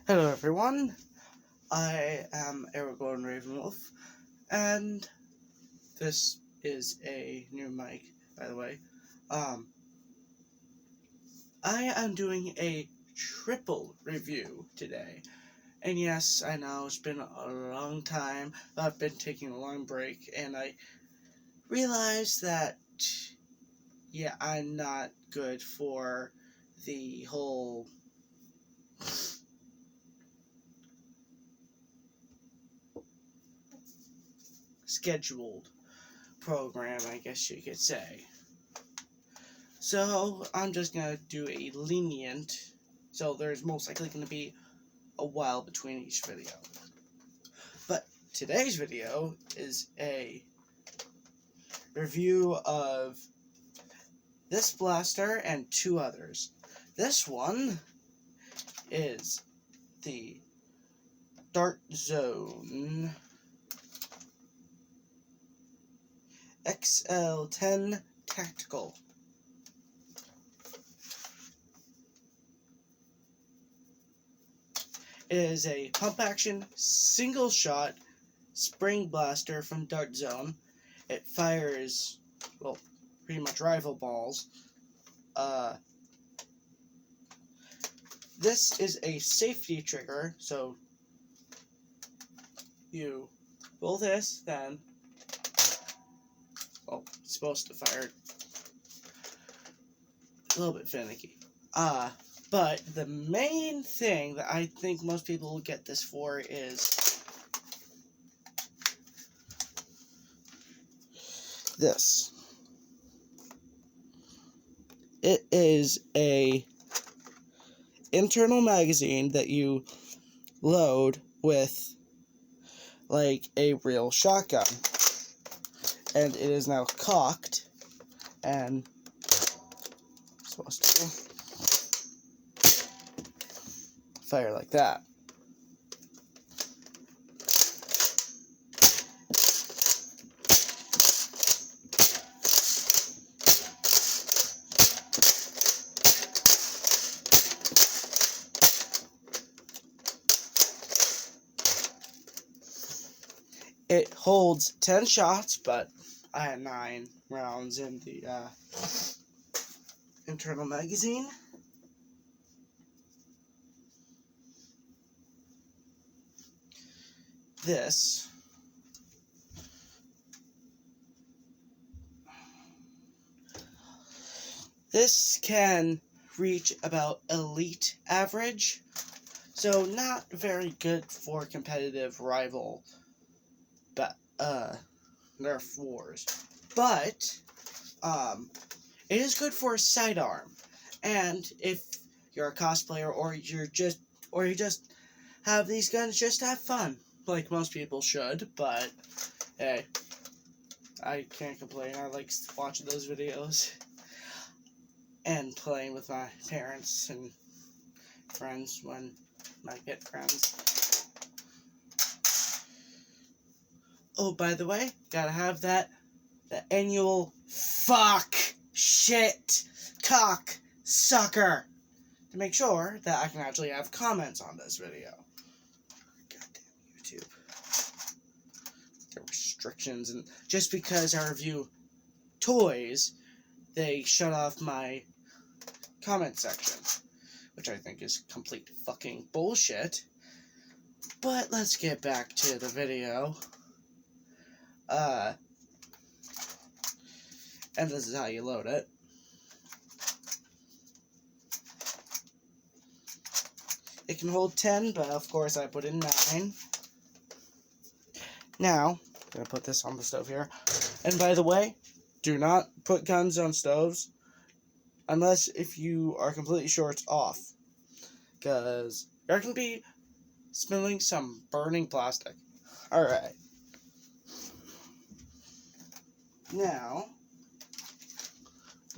Hello everyone, I am Aragorn Ravenwolf, and this is a new mic, by the way. I am doing a triple review today, and yes, I know it's been a long time, I've been taking a long break, and I realized that, yeah, I'm not good for the whole scheduled program, I guess you could say. So, I'm just gonna do a lenient, so there's most likely gonna be a while between each video. But today's video is a review of this blaster and two others. This one is the Dart Zone XL10 Tactical. It is a pump-action, single-shot spring blaster from Dart Zone. It fires, well, pretty much rifle balls. This is a safety trigger, so you pull this, then, well, it's supposed to fire a little bit finicky. But the main thing that I think most people will get this for is this. It is a internal magazine that you load with like a real shotgun. And it is now cocked and supposed to fire like that. It holds 10 shots, but I had 9 rounds in the internal magazine. This can reach about elite average, so not very good for competitive rival nerf wars, but it is good for a sidearm. And if you're a cosplayer or you just have these guns just to have fun, like most people should, but hey, I can't complain. I like watching those videos and playing with my parents and friends when I get friends. Oh, by the way, gotta have the annual fuck, shit, cock, sucker, to make sure that I can actually have comments on this video. Goddamn YouTube. There are restrictions, and just because I review toys, they shut off my comment section, which I think is complete fucking bullshit. But let's get back to the video. And this is how you load it. It can hold 10, but of course I put in 9. Now, I'm gonna put this on the stove here. And by the way, do not put guns on stoves unless if you are completely sure it's off, because there can be smelling some burning plastic. Alright. Now,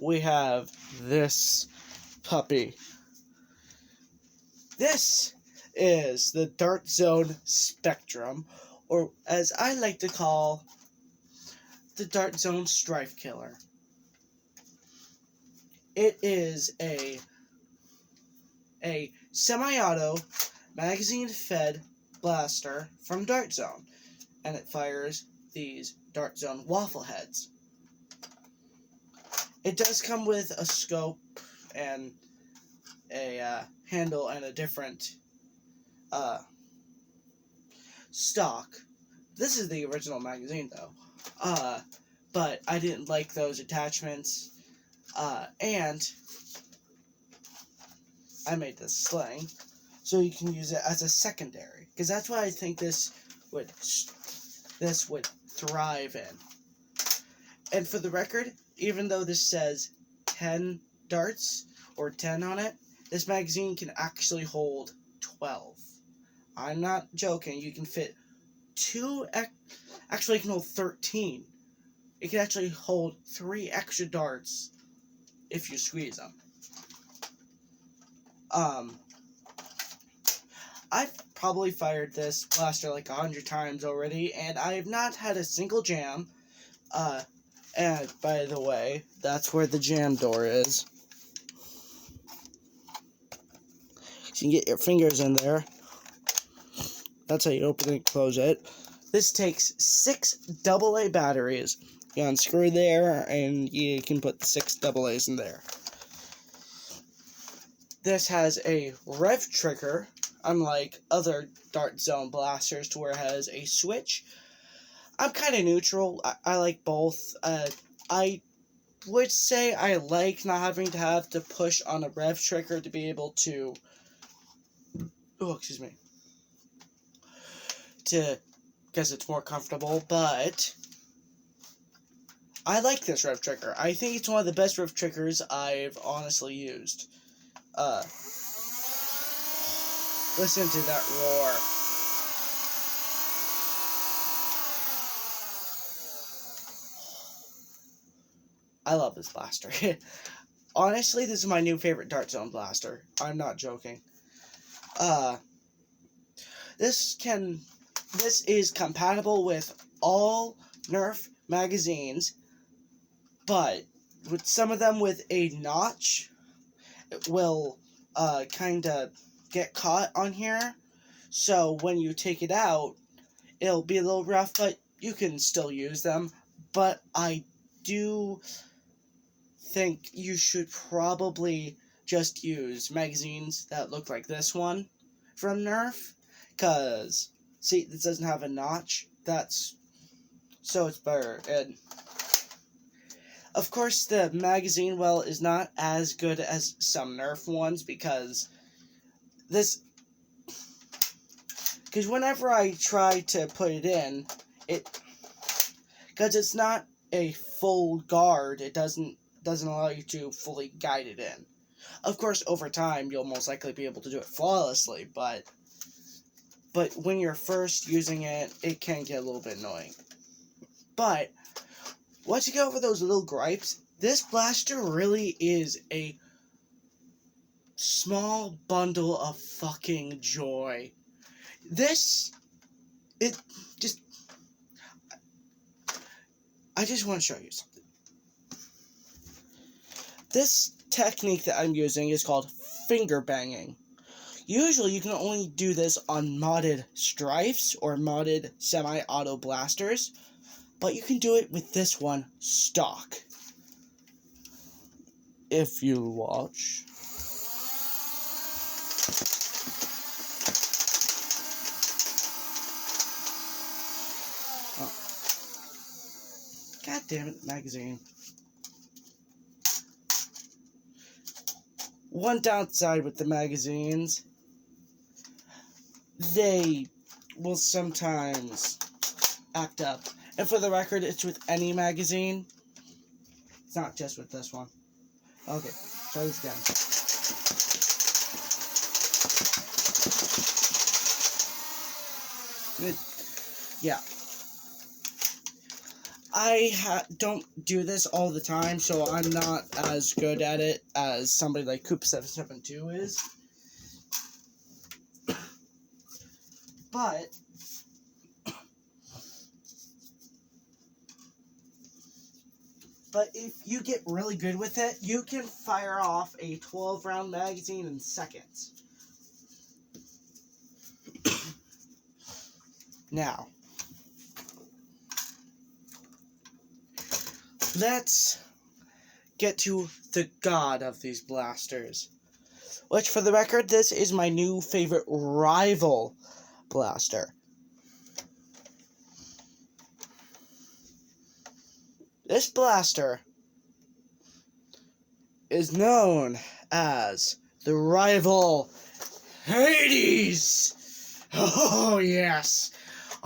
we have this puppy. This is the Dart Zone Spectrum, or as I like to call, the Dart Zone Strife Killer. It is a semi-auto magazine-fed blaster from Dart Zone, and it fires these Dart Zone waffle heads. It does come with a scope and a handle and a different stock. This is the original magazine, though. But I didn't like those attachments. And I made this sling, so you can use it as a secondary. Because that's why I think this would thrive in. And for the record, even though this says 10 darts, or 10 on it, this magazine can actually hold 12. I'm not joking. You can fit actually it can hold 13. It can actually hold 3 extra darts if you squeeze them. I've probably fired this blaster like 100 times already, and I have not had a single jam. And by the way, that's where the jam door is. So you can get your fingers in there. That's how you open and close it. This takes 6 AA batteries. You unscrew there, and you can put 6 AA's in there. This has a rev trigger, unlike other Dart Zone blasters, to where it has a switch. I'm kind of neutral. I like both. I would say I like not having to have to push on a rev trigger to be able to... because it's more comfortable, but I like this rev trigger. I think it's one of the best rev triggers I've honestly used. Listen to that roar. I love this blaster. Honestly, this is my new favorite Dart Zone blaster. I'm not joking. This is compatible with all Nerf magazines, but with some of them with a notch, it will kind of get caught on here. So when you take it out, it'll be a little rough, but you can still use them. But I do think you should probably just use magazines that look like this one from Nerf, because see, this doesn't have a notch. So it's better. And of course, the magazine well is not as good as some Nerf ones, because whenever I try to put it in, because it's not a full guard, it doesn't allow you to fully guide it in. Of course, over time, you'll most likely be able to do it flawlessly, but when you're first using it, it can get a little bit annoying. But once you get over those little gripes, this blaster really is a small bundle of fucking joy. I just want to show you something. This technique that I'm using is called finger banging. Usually you can only do this on modded strifes or modded semi-auto blasters, but you can do it with this one stock. If you watch. Oh. God damn it, magazine. One downside with the magazines, they will sometimes act up. And for the record, it's with any magazine. It's not just with this one. Okay, try this again. Yeah. I don't do this all the time, so I'm not as good at it as somebody like Coop772 is. But if you get really good with it, you can fire off a 12-round magazine in seconds. Now, let's get to the god of these blasters. Which, for the record, this is my new favorite rival blaster. This blaster is known as the rival Hades! Oh, yes!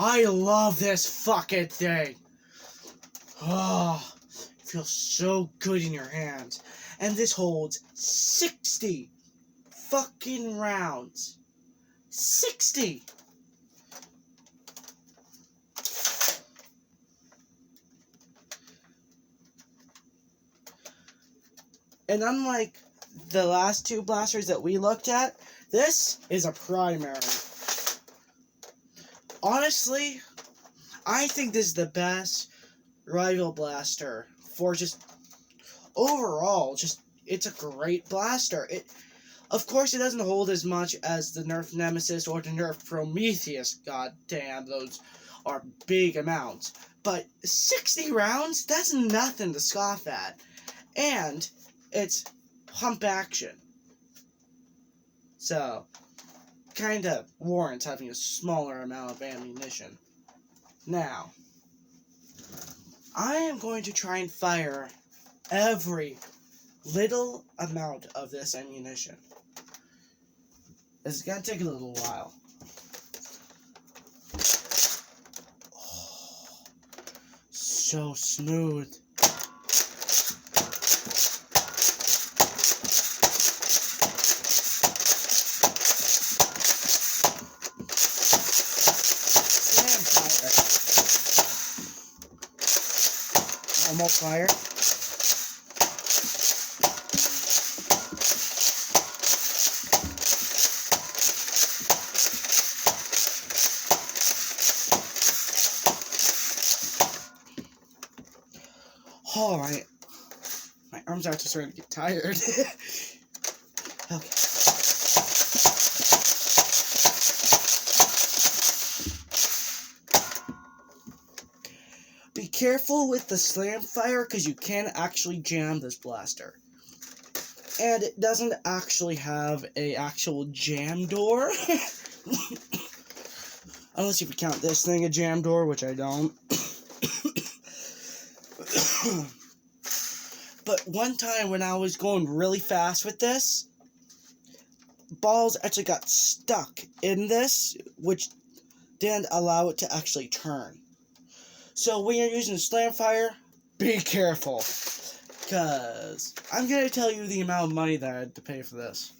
I love this fucking thing! Oh, it feels so good in your hands. And this holds 60 fucking rounds. 60! And unlike the last two blasters that we looked at, this is a primary. Honestly, I think this is the best rival blaster for just overall, it's a great blaster. Of course, it doesn't hold as much as the Nerf Nemesis or the Nerf Prometheus. God damn, those are big amounts. But 60 rounds, that's nothing to scoff at. And it's pump action. So, kinda warrants having a smaller amount of ammunition. Now, I am going to try and fire every little amount of this ammunition. This is gonna take a little while. Oh, so smooth. Almost fire. Oh, my arms are just starting to get tired. Okay. Be careful with the slam fire, because you can actually jam this blaster. And it doesn't actually have a actual jam door. Unless you count this thing a jam door, which I don't. But one time when I was going really fast with this, balls actually got stuck in this, which didn't allow it to actually turn. So when you're using slam fire, be careful. Because I'm going to tell you the amount of money that I had to pay for this.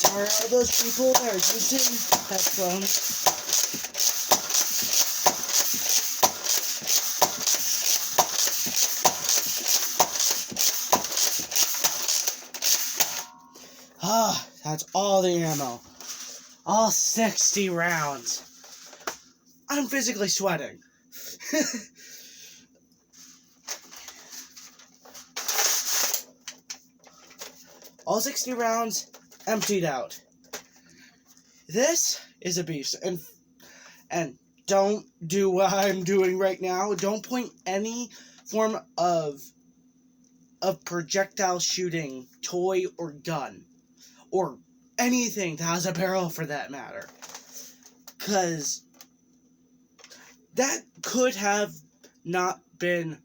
Sorry, all those people that are using headphones. Ah, that's all the ammo. All 60 rounds. I'm physically sweating. All 60 rounds emptied out. This is a beast. And don't do what I'm doing right now. Don't point any form of projectile shooting, toy or gun. Or anything that has a barrel for that matter. Because that could have not been,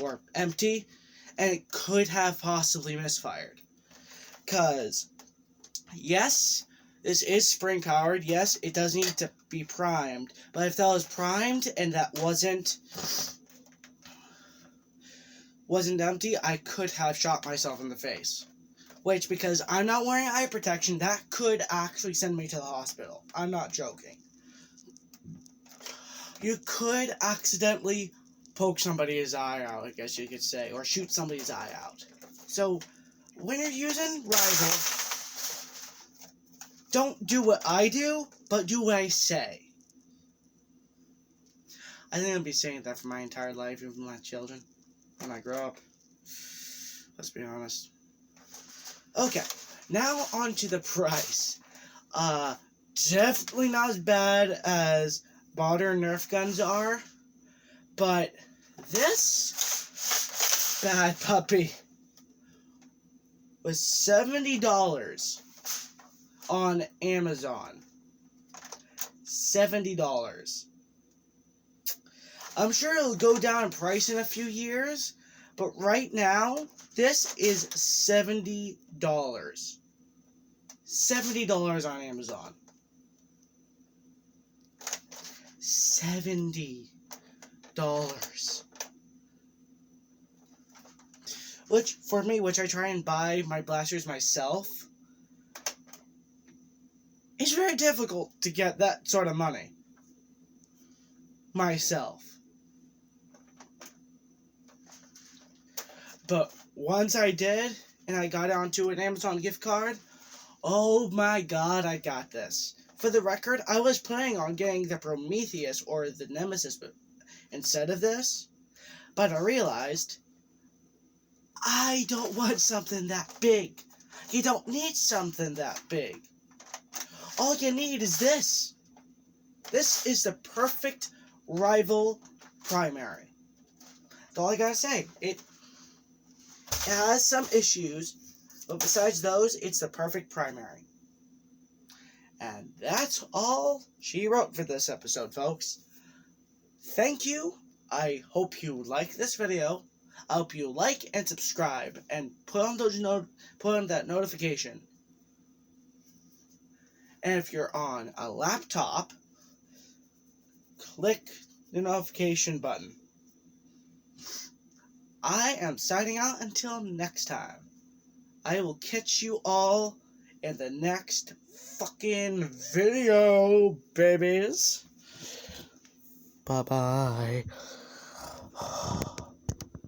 or empty, and it could have possibly misfired. Because, yes, this is spring powered. Yes, it does need to be primed. But if that was primed and that wasn't empty, I could have shot myself in the face. Which, because I'm not wearing eye protection, that could actually send me to the hospital. I'm not joking. You could accidentally poke somebody's eye out, I guess you could say, or shoot somebody's eye out. So, when you're using Rival, don't do what I do, but do what I say. I think I'll be saying that for my entire life, even my children, when I grow up. Let's be honest. Okay, now on to the price. Definitely not as bad as modern Nerf guns are, but this bad puppy was $70 on Amazon. $70. I'm sure it'll go down in price in a few years, but right now, this is $70. $70 on Amazon. $70. Which, for me, which I try and buy my blasters myself, it's very difficult to get that sort of money myself. But once I did, and I got onto an Amazon gift card, oh my god, I got this. For the record, I was planning on getting the Prometheus or the Nemesis instead of this, but I realized I don't want something that big. You don't need something that big. All you need is this. This is the perfect rival primary. That's all I gotta say. It has some issues, but besides those, it's the perfect primary. And that's all she wrote for this episode, folks. Thank you. I hope you like this video. I hope you like and subscribe and put on that notification. And if you're on a laptop, click the notification button. I am signing out until next time. I will catch you all in the next fucking video, babies. Bye-bye.